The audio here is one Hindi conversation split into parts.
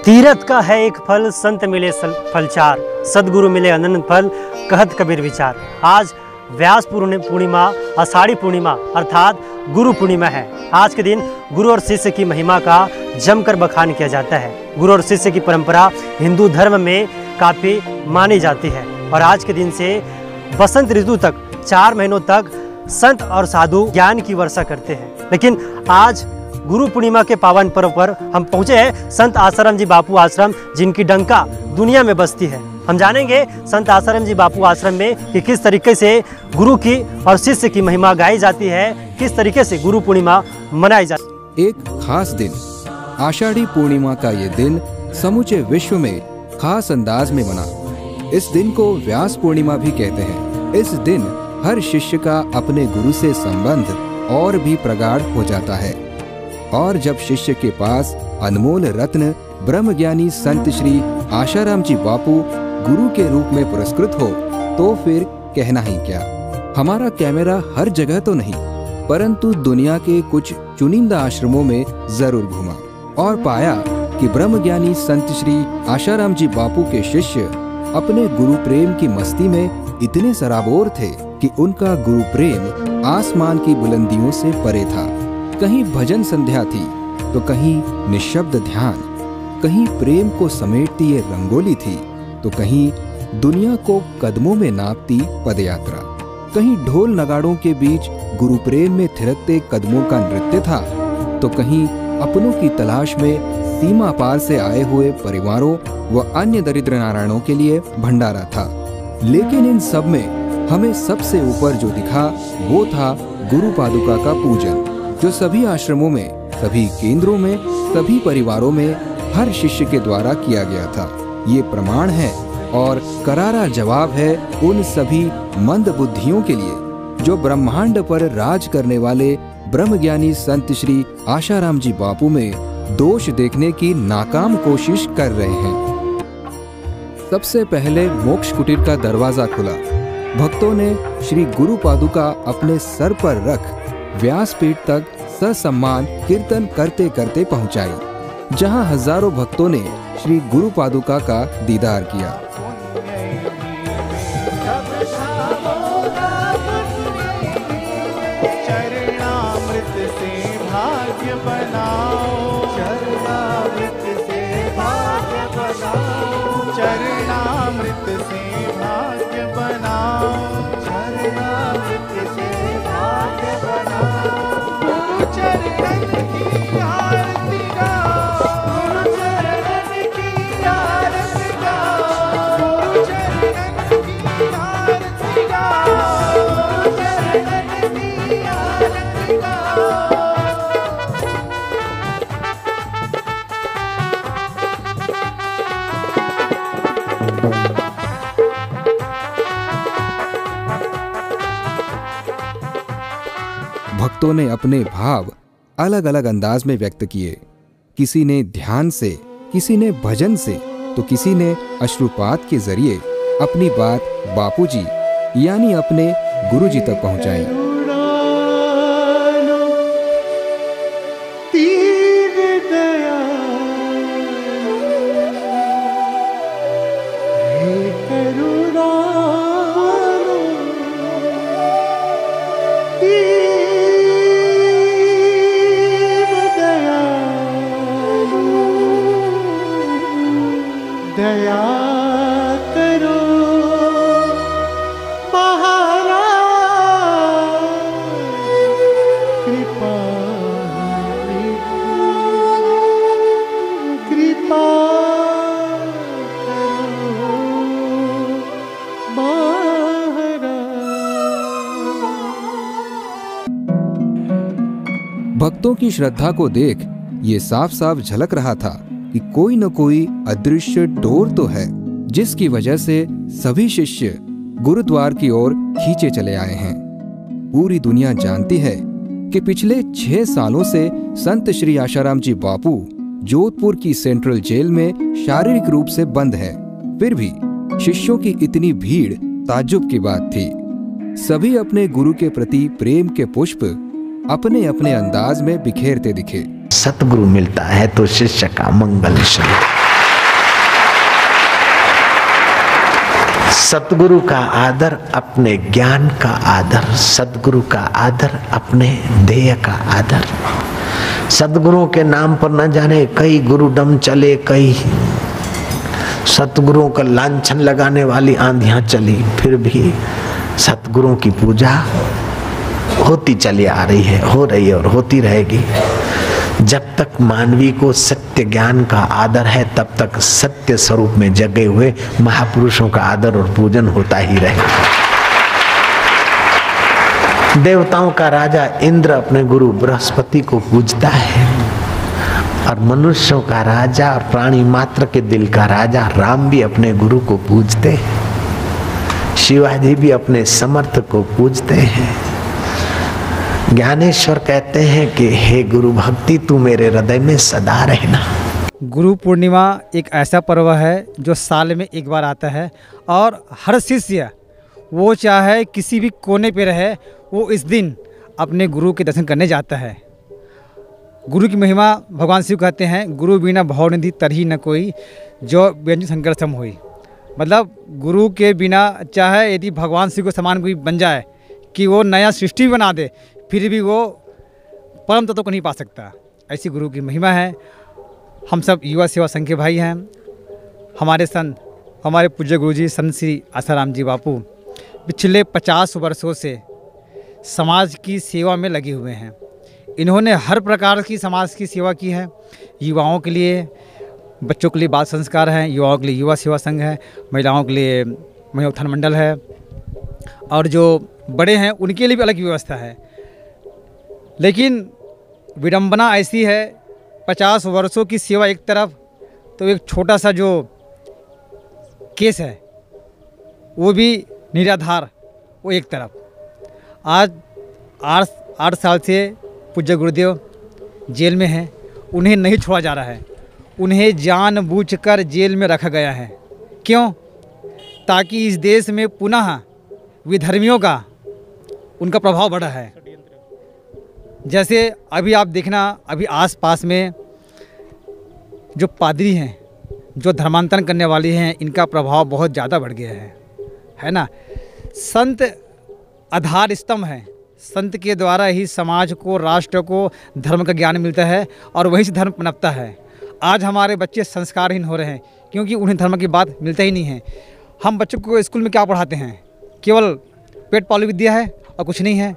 तीरथ का है एक फल, संत मिले फल चार, सदगुरु मिले अनंत फल, कहत कबीर विचार। आज व्यास पूर्णिमा, आषाढ़ी पूर्णिमा अर्थात गुरु पूर्णिमा है। आज के दिन गुरु और शिष्य की महिमा का जमकर बखान किया जाता है। गुरु और शिष्य की परंपरा हिंदू धर्म में काफ़ी मानी जाती है और आज के दिन से बसंत ऋतु तक 4 महीनों तक संत और साधु ज्ञान की वर्षा करते हैं। लेकिन आज गुरु पूर्णिमा के पावन पर्व पर हम पहुंचे हैं संत आसाराम जी बापू आश्रम, जिनकी डंका दुनिया में बसती है। हम जानेंगे संत आसाराम जी बापू आश्रम में कि किस तरीके से गुरु की और शिष्य की महिमा गाई जाती है, किस तरीके से गुरु पूर्णिमा मनाई जाती है। एक खास दिन आषाढ़ी पूर्णिमा का ये दिन समूचे विश्व में खास अंदाज में मना। इस दिन को व्यास पूर्णिमा भी कहते हैं। इस दिन हर शिष्य का अपने गुरु से संबंध और भी प्रगाढ़ हो जाता है और जब शिष्य के पास अनमोल रत्न ब्रह्मज्ञानी संत श्री आसाराम जी बापू गुरु के रूप में पुरस्कृत हो तो फिर कहना ही क्या। हमारा कैमरा हर जगह तो नहीं, परंतु दुनिया के कुछ चुनिंदा आश्रमों में जरूर घूमा और पाया कि ब्रह्मज्ञानी संत श्री आसाराम जी बापू के शिष्य अपने गुरु प्रेम की मस्ती में इतने सराबोर थे कि उनका गुरु प्रेम आसमान की बुलंदियों से परे था। कहीं भजन संध्या थी तो कहीं निशब्द ध्यान, कहीं प्रेम को समेटती ये रंगोली थी तो कहीं दुनिया को कदमों में नापती पदयात्रा, कहीं ढोल नगाड़ों के बीच गुरु प्रेम में थिरकते कदमों का नृत्य था तो कहीं अपनों की तलाश में सीमा पार से आए हुए परिवारों व अन्य दरिद्र नारायणों के लिए भंडारा था। लेकिन इन सब में हमें सबसे ऊपर जो दिखा वो था गुरु पादुका का पूजन, जो सभी आश्रमों में, सभी केंद्रों में, सभी परिवारों में हर शिष्य के द्वारा किया गया था। ये प्रमाण है और करारा जवाब है उन सभी मंद बुद्धियों के लिए जो ब्रह्मांड पर राज करने वाले ब्रह्मज्ञानी संत श्री आसाराम जी बापू में दोष देखने की नाकाम कोशिश कर रहे हैं। सबसे पहले मोक्ष कुटीर का दरवाजा खुला। भक्तों ने श्री गुरु पादुका अपने सर पर रख व्यासपीठ तक ससम्मान कीर्तन करते करते पहुंचाई, जहां हजारों भक्तों ने श्री गुरु पादुका का दीदार किया। चरणामृत से भाग्य बनाओ, चरणामृत से भाग्य बनाओ, चरणामृत से भाग्य बनाओ, चरणामृत से भाग्य बनाओ। चरणन की आरती गाओ, चरणन की आरती गाओ, चरणन की आरती गाओ, चरणन की आरती गाओ। भक्तों ने अपने भाव अलग अलग अंदाज में व्यक्त किए। किसी ने ध्यान से, किसी ने भजन से तो किसी ने अश्रुपात के जरिए अपनी बात बापूजी यानी अपने गुरुजी तक पहुंचाई। दया करो महाराज, कृपा कृपा करो महाराज। भक्तों की श्रद्धा को देख ये साफ साफ झलक रहा था कि कोई न कोई अदृश्य डोर तो है जिसकी वजह से सभी शिष्य गुरुद्वार की ओर खींचे चले आए हैं। पूरी दुनिया जानती है कि पिछले 6 सालों से संत श्री आसाराम जी बापू जोधपुर की सेंट्रल जेल में शारीरिक रूप से बंद है। फिर भी शिष्यों की इतनी भीड़ ताज्जुब की बात थी। सभी अपने गुरु के प्रति प्रेम के पुष्प अपने अपने अंदाज में बिखेरते दिखे। सतगुरु मिलता है तो शिष्य का मंगल शुरू। सतगुरु का आदर अपने ज्ञान का आदर, सतगुरु का आदर अपने ध्येय का आदर। सतगुरुओं के नाम पर न जाने कई गुरुडम चले, कई सतगुरुओं का लांछन लगाने वाली आंधियां चली, फिर भी सतगुरुओं की पूजा होती चली आ रही है, हो रही है और होती रहेगी। जब तक मानवी को सत्य ज्ञान का आदर है तब तक सत्य स्वरूप में जगे हुए महापुरुषों का आदर और पूजन होता ही रहेगा। देवताओं का राजा इंद्र अपने गुरु बृहस्पति को पूजता है और मनुष्यों का राजा और प्राणी मात्र के दिल का राजा राम भी अपने गुरु को पूजते हैं। शिवाजी भी अपने समर्थ को पूजते हैं। ज्ञानेश्वर कहते हैं कि हे गुरु भक्ति तू मेरे हृदय में सदा रहना। गुरु पूर्णिमा एक ऐसा पर्व है जो साल में एक बार आता है और हर शिष्य वो चाहे किसी भी कोने पे रहे वो इस दिन अपने गुरु के दर्शन करने जाता है। गुरु की महिमा भगवान शिव कहते हैं, गुरु बिना भवनिधि तरही न कोई, जो व्यंजन संकर सम होई। मतलब गुरु के बिना चाहे यदि भगवान शिव को समान कोई बन जाए कि वो नया सृष्टि बना दे, फिर भी वो परम तत्व को नहीं पा सकता। ऐसी गुरु की महिमा है। हम सब युवा सेवा संघ के भाई हैं। हमारे संत, हमारे पूज्य गुरुजी संत श्री आसाराम जी बापू पिछले 50 वर्षों से समाज की सेवा में लगे हुए हैं। इन्होंने हर प्रकार की समाज की सेवा की है। युवाओं के लिए, बच्चों के लिए बाल संस्कार हैं, युवाओं के लिए युवा सेवा संघ है, महिलाओं के लिए महिला उत्थान मंडल है और जो बड़े हैं उनके लिए भी अलग व्यवस्था है। लेकिन विडंबना ऐसी है, 50 वर्षों की सेवा एक तरफ, तो एक छोटा सा जो केस है वो भी निराधार वो एक तरफ। आज 8 साल से पूज्य गुरुदेव जेल में हैं। उन्हें नहीं छोड़ा जा रहा है। उन्हें जानबूझकर जेल में रखा गया है। क्यों? ताकि इस देश में पुनः विधर्मियों का उनका प्रभाव बढ़ा है। जैसे अभी आप देखना, अभी आसपास में जो पादरी हैं, जो धर्मांतरण करने वाले हैं, इनका प्रभाव बहुत ज़्यादा बढ़ गया है ना। संत आधार स्तंभ है। संत के द्वारा ही समाज को, राष्ट्र को धर्म का ज्ञान मिलता है और वहीं से धर्म पनपता है। आज हमारे बच्चे संस्कारहीन हो रहे हैं क्योंकि उन्हें धर्म की बात मिलता ही नहीं है। हम बच्चों को स्कूल में क्या पढ़ाते हैं? केवल पेट पालू विद्या है और कुछ नहीं है।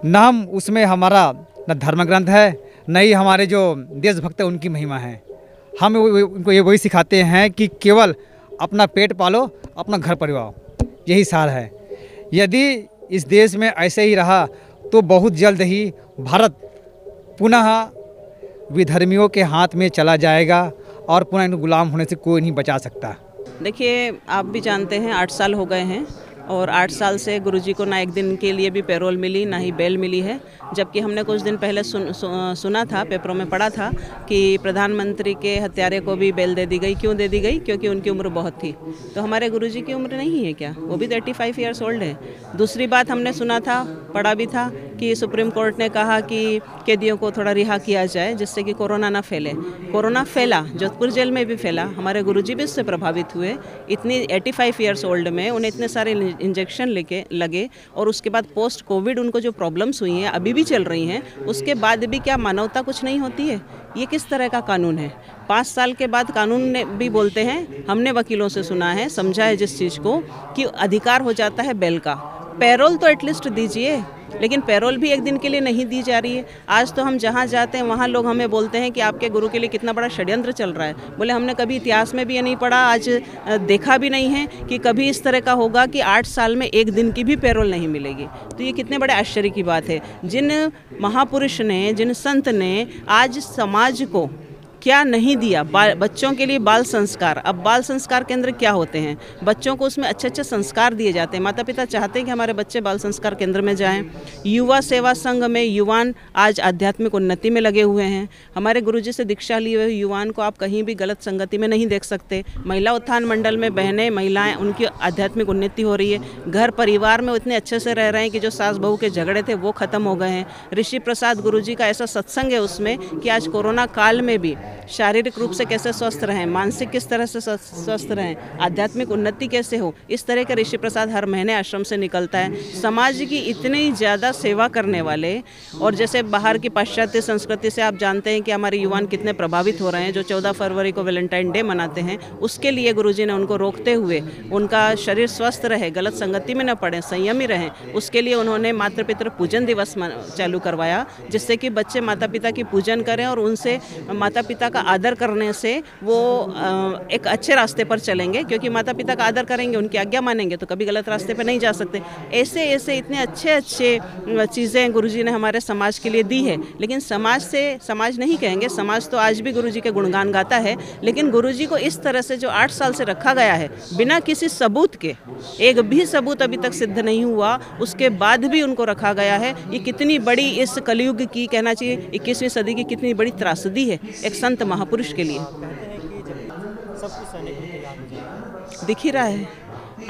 न हम उसमें हमारा न धर्म ग्रंथ है, न ही हमारे जो देशभक्त है उनकी महिमा है। हम उनको ये वही सिखाते हैं कि केवल अपना पेट पालो, अपना घर परिवार, यही सार है। यदि इस देश में ऐसे ही रहा तो बहुत जल्द ही भारत पुनः विधर्मियों के हाथ में चला जाएगा और पुनः इनको गुलाम होने से कोई नहीं बचा सकता। देखिए, आप भी जानते हैं 8 साल हो गए हैं और 8 साल से गुरुजी को ना एक दिन के लिए भी पैरोल मिली, ना ही बेल मिली है। जबकि हमने कुछ दिन पहले सुना था, पेपरों में पढ़ा था कि प्रधानमंत्री के हत्यारे को भी बेल दे दी गई। क्यों दे दी गई? क्योंकि उनकी उम्र बहुत थी। तो हमारे गुरुजी की उम्र नहीं है क्या? वो भी 35 ईयर्स ओल्ड है। दूसरी बात हमने सुना था, पढ़ा भी था कि सुप्रीम कोर्ट ने कहा कि कैदियों को थोड़ा रिहा किया जाए जिससे कि कोरोना ना फैले। कोरोना फैला, जोधपुर जेल में भी फैला। हमारे गुरुजी भी इससे प्रभावित हुए। इतनी 85 ईयर्स ओल्ड में उन्हें इतने सारे इंजेक्शन लगे और उसके बाद पोस्ट कोविड उनको जो प्रॉब्लम्स हुई हैं, अभी भी चल रही हैं, उसके बाद भी क्या मानवता कुछ नहीं होती है? ये किस तरह का कानून है? 5 साल के बाद कानून ने भी बोलते हैं, हमने वकीलों से सुना है, समझा है जिस चीज़ को, कि अधिकार हो जाता है बेल का। पैरोल तो एटलीस्ट दीजिए, लेकिन पैरोल भी एक दिन के लिए नहीं दी जा रही है। आज तो हम जहाँ जाते हैं वहाँ लोग हमें बोलते हैं कि आपके गुरु के लिए कितना बड़ा षड्यंत्र चल रहा है। बोले हमने कभी इतिहास में भी ये नहीं पढ़ा, आज देखा भी नहीं है कि कभी इस तरह का होगा कि 8 साल में एक दिन की भी पैरोल नहीं मिलेगी। तो ये कितने बड़े आश्चर्य की बात है। जिन महापुरुष ने, जिन संत ने आज समाज को क्या नहीं दिया, बच्चों के लिए बाल संस्कार। अब बाल संस्कार केंद्र क्या होते हैं? बच्चों को उसमें अच्छे अच्छे संस्कार दिए जाते हैं। माता पिता चाहते हैं कि हमारे बच्चे बाल संस्कार केंद्र में जाएं। युवा सेवा संघ में युवान आज आध्यात्मिक उन्नति में लगे हुए हैं। हमारे गुरुजी से दीक्षा लिए हुए युवान को आप कहीं भी गलत संगति में नहीं देख सकते। महिला उत्थान मंडल में बहनें, महिलाएं, उनकी आध्यात्मिक उन्नति हो रही है। घर परिवार में इतने अच्छे से रह रहे हैं कि जो सास बहू के झगड़े थे वो खत्म हो गए हैं। ऋषि प्रसाद गुरुजी का ऐसा सत्संग है उसमें कि आज कोरोना काल में भी शारीरिक रूप से कैसे स्वस्थ रहें, मानसिक किस तरह से स्वस्थ रहें, आध्यात्मिक उन्नति कैसे हो, इस तरह का ऋषि प्रसाद हर महीने आश्रम से निकलता है। समाज की इतनी ज़्यादा सेवा करने वाले, और जैसे बाहर की पाश्चात्य संस्कृति से आप जानते हैं कि हमारे युवान कितने प्रभावित हो रहे हैं। जो 14 फरवरी को वैलेंटाइन डे मनाते हैं, उसके लिए गुरुजी ने उनको रोकते हुए उनका शरीर स्वस्थ रहे, गलत संगति में न पड़े, संयमी रहें, उसके लिए उन्होंने मातृ पितृ पूजन दिवस चालू करवाया, जिससे कि बच्चे माता पिता की पूजन करें और उनसे माता पिता का आदर करने से वो एक अच्छे रास्ते पर चलेंगे, क्योंकि माता पिता का आदर करेंगे, उनकी आज्ञा मानेंगे तो कभी गलत रास्ते पर नहीं जा सकते। ऐसे ऐसे इतने अच्छे चीज़ें गुरुजी ने हमारे समाज के लिए दी है। लेकिन समाज नहीं कहेंगे, समाज तो आज भी गुरुजी के गुणगान गाता है, लेकिन गुरुजी को इस तरह से जो 8 साल से रखा गया है बिना किसी सबूत के, एक भी सबूत अभी तक सिद्ध नहीं हुआ, उसके बाद भी उनको रखा गया है। ये कितनी बड़ी इस कलयुग की, कहना चाहिए 21वीं सदी की कितनी बड़ी त्रासदी है एक संत महापुरुष के लिए। दिख ही रहा है,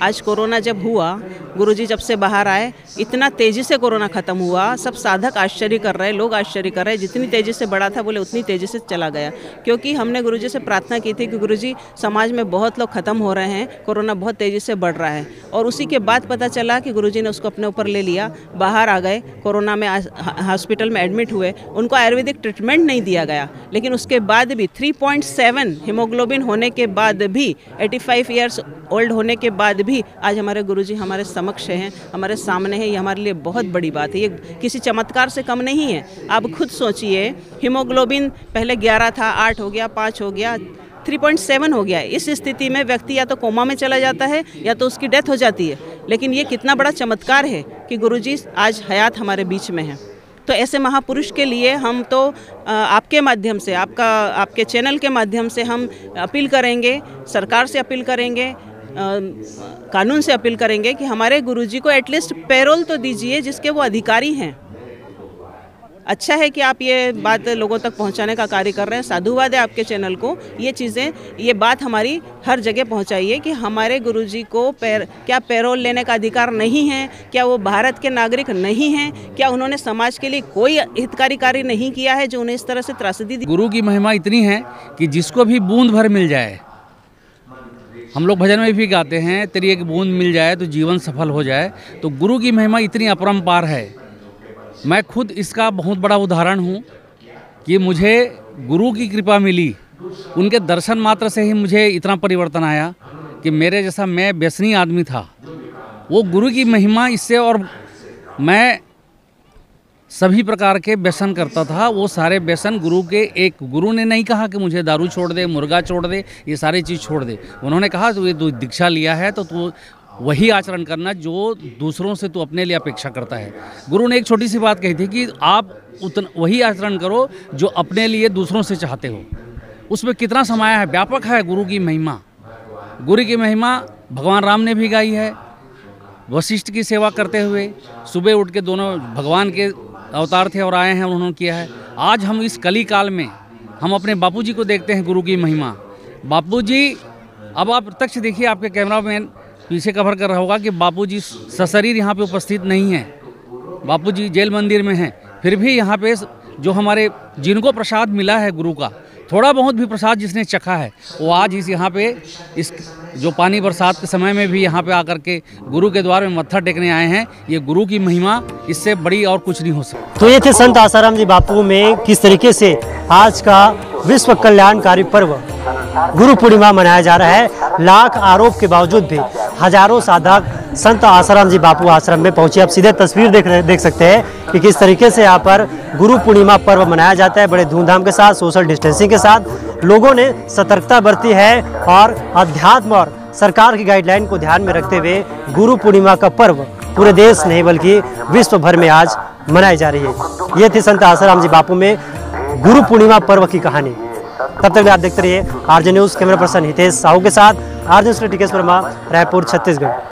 आज कोरोना जब हुआ, गुरुजी जब से बाहर आए, इतना तेज़ी से कोरोना ख़त्म हुआ, सब साधक आश्चर्य कर रहे हैं, लोग आश्चर्य कर रहे हैं। जितनी तेज़ी से बढ़ा था बोले उतनी तेज़ी से चला गया, क्योंकि हमने गुरुजी से प्रार्थना की थी कि गुरुजी समाज में बहुत लोग ख़त्म हो रहे हैं, कोरोना बहुत तेज़ी से बढ़ रहा है। और उसी के बाद पता चला कि गुरुजी ने उसको अपने ऊपर ले लिया, बाहर आ गए, कोरोना में हॉस्पिटल में एडमिट हुए, उनको आयुर्वेदिक ट्रीटमेंट नहीं दिया गया। लेकिन उसके बाद भी 3.7 हीमोग्लोबिन होने के बाद भी, 85 ईयर्स ओल्ड होने के बाद भी आज हमारे गुरुजी हमारे समक्ष हैं, हमारे सामने हैं। ये हमारे लिए बहुत बड़ी बात है, ये किसी चमत्कार से कम नहीं है। आप खुद सोचिए, हीमोग्लोबिन पहले 11 था, 8 हो गया, 5 हो गया, 3.7 हो गया। इस स्थिति में व्यक्ति या तो कोमा में चला जाता है या तो उसकी डेथ हो जाती है। लेकिन ये कितना बड़ा चमत्कार है कि गुरुजी आज हयात हमारे बीच में हैं। तो ऐसे महापुरुष के लिए हम तो आपके माध्यम से, आपके चैनल के माध्यम से हम अपील करेंगे, सरकार से अपील करेंगे, कानून से अपील करेंगे कि हमारे गुरुजी को एटलीस्ट पैरोल तो दीजिए जिसके वो अधिकारी हैं। अच्छा है कि आप ये बात लोगों तक पहुंचाने का कार्य कर रहे हैं, साधुवाद है आपके चैनल को। ये चीज़ें, ये बात हमारी हर जगह पहुंचाइए कि हमारे गुरुजी को क्या पैरोल लेने का अधिकार नहीं है? क्या वो भारत के नागरिक नहीं हैं? क्या उन्होंने समाज के लिए कोई हितकारी कार्य नहीं किया है जो उन्हें इस तरह से त्रासदी दी? गुरु की महिमा इतनी है कि जिसको भी बूंद भर मिल जाए, हम लोग भजन में भी गाते हैं, तेरी एक बूंद मिल जाए तो जीवन सफल हो जाए। तो गुरु की महिमा इतनी अपरंपार है। मैं खुद इसका बहुत बड़ा उदाहरण हूँ कि मुझे गुरु की कृपा मिली, उनके दर्शन मात्र से ही मुझे इतना परिवर्तन आया कि मेरे जैसा मैं व्यसनी आदमी था, वो गुरु की महिमा इससे, और मैं सभी प्रकार के व्यसन करता था। वो सारे व्यसन एक गुरु ने नहीं कहा कि मुझे दारू छोड़ दे, मुर्गा छोड़ दे, ये सारी चीज़ छोड़ दे। उन्होंने कहा तू ये दीक्षा लिया है तो तू वही आचरण करना जो दूसरों से तू अपने लिए अपेक्षा करता है। गुरु ने एक छोटी सी बात कही थी कि आप वही आचरण करो जो अपने लिए दूसरों से चाहते हो। उसमें कितना समाया है, व्यापक है गुरु की महिमा। गुरु की महिमा भगवान राम ने भी गाई है, वशिष्ठ की सेवा करते हुए सुबह उठ के, दोनों भगवान के अवतार थे और आए हैं, उन्होंने किया है। आज हम इस कली काल में हम अपने बापूजी को देखते हैं, गुरु की महिमा। बापूजी, अब आप प्रत्यक्ष देखिए, आपके कैमरामैन पीछे कवर कर रहा होगा कि बापूजी सशरीर यहाँ पे उपस्थित नहीं है। बापूजी जेल मंदिर में हैं, फिर भी यहाँ पे जो हमारे जिनको प्रसाद मिला है गुरु का, थोड़ा बहुत भी प्रसाद जिसने चखा है, वो आज इस यहाँ पे इस जो पानी बरसात के समय में भी यहाँ पे आकर के गुरु के द्वार में मत्था टेकने आए हैं। ये गुरु की महिमा, इससे बड़ी और कुछ नहीं हो सकता। तो ये थे संत आसाराम जी बापू में किस तरीके से आज का विश्व कल्याणकारी पर्व गुरु पूर्णिमा मनाया जा रहा है। लाख आरोप के बावजूद भी हजारों साधक संत आसाराम जी बापू आश्रम में पहुंचे। आप सीधे तस्वीर देख सकते हैं कि किस तरीके से यहाँ पर गुरु पूर्णिमा पर्व मनाया जाता है, बड़े धूमधाम के साथ, सोशल डिस्टेंसिंग के साथ। लोगों ने सतर्कता बरती है और अध्यात्म और सरकार की गाइडलाइन को ध्यान में रखते हुए गुरु पूर्णिमा का पर्व पूरे देश नहीं बल्कि विश्व भर में आज मनाई जा रही है। ये थी संत आसाराम जी बापू में गुरु पूर्णिमा पर्व की कहानी। तब तक आप देखते रहिए RJ news. Camera person Hitesh Sahu के साथ आरजे टिकेश वर्मा, रायपुर, छत्तीसगढ़।